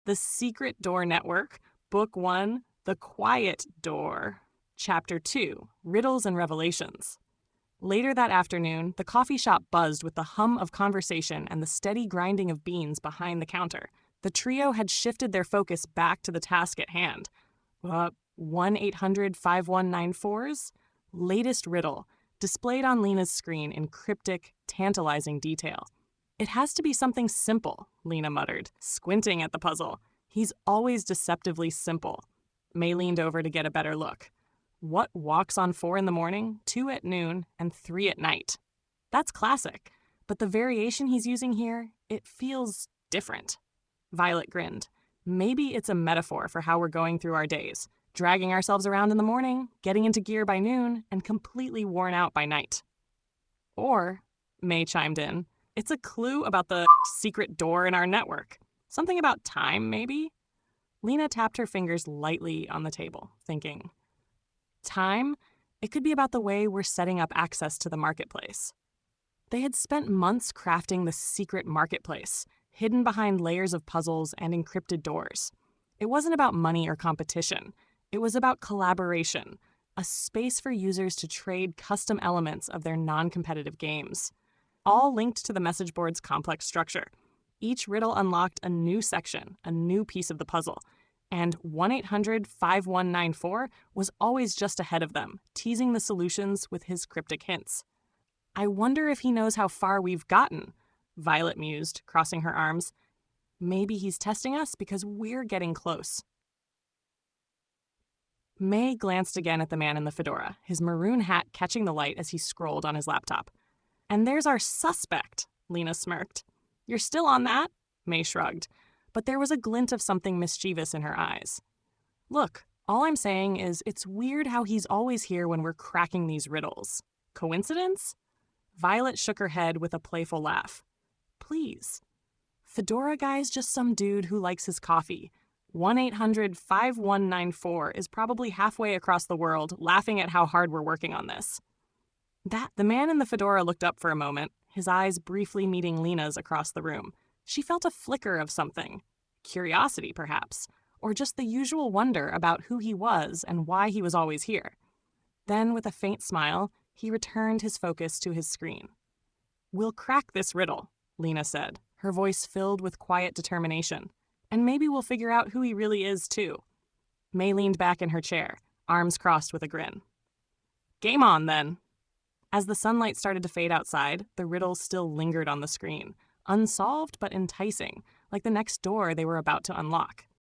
The Secret Door Network, Book 1, The Quiet Door, Chapter 2, Riddles and Revelations. Later that afternoon, the coffee shop buzzed with the hum of conversation and the steady grinding of beans behind the counter. The trio had shifted their focus back to the task at hand. 1-800-5194's latest riddle, displayed on Lina's screen in cryptic, tantalizing detail. It has to be something simple, Lina muttered, squinting at the puzzle. He's always deceptively simple. May leaned over to get a better look. What walks on 4 in the morning, 2 at noon, and 3 at night? That's classic, but the variation he's using here, it feels different. Violet grinned. Maybe it's a metaphor for how we're going through our days, dragging ourselves around in the morning, getting into gear by noon, and completely worn out by night. Or, May chimed in, it's a clue about the secret door in our network. Something about time, maybe? Lina tapped her fingers lightly on the table, thinking, time? It could be about the way we're setting up access to the marketplace. They had spent months crafting the secret marketplace, hidden behind layers of puzzles and encrypted doors. It wasn't about money or competition. It was about collaboration, a space for users to trade custom elements of their non-competitive games, all linked to the message board's complex structure. Each riddle unlocked a new section, a new piece of the puzzle, and 1-800-5194 was always just ahead of them, teasing the solutions with his cryptic hints. I wonder if he knows how far we've gotten, Violet mused, crossing her arms. Maybe he's testing us because we're getting close. May glanced again at the man in the fedora, his maroon hat catching the light as he scrolled on his laptop. And there's our suspect, Lina smirked. You're still on that? May shrugged, but there was a glint of something mischievous in her eyes. Look, all I'm saying is it's weird how he's always here when we're cracking these riddles. Coincidence? Violet shook her head with a playful laugh. Please. Fedora guy's just some dude who likes his coffee. 1-800-5194 is probably halfway across the world laughing at how hard we're working on this. The man in the fedora looked up for a moment, his eyes briefly meeting Lina's across the room. She felt a flicker of something. Curiosity, perhaps, or just the usual wonder about who he was and why he was always here. Then, with a faint smile, he returned his focus to his screen. We'll crack this riddle, Lina said, her voice filled with quiet determination. And maybe we'll figure out who he really is, too. May leaned back in her chair, arms crossed with a grin. Game on, then. As the sunlight started to fade outside, the riddle still lingered on the screen, unsolved but enticing, like the next door they were about to unlock.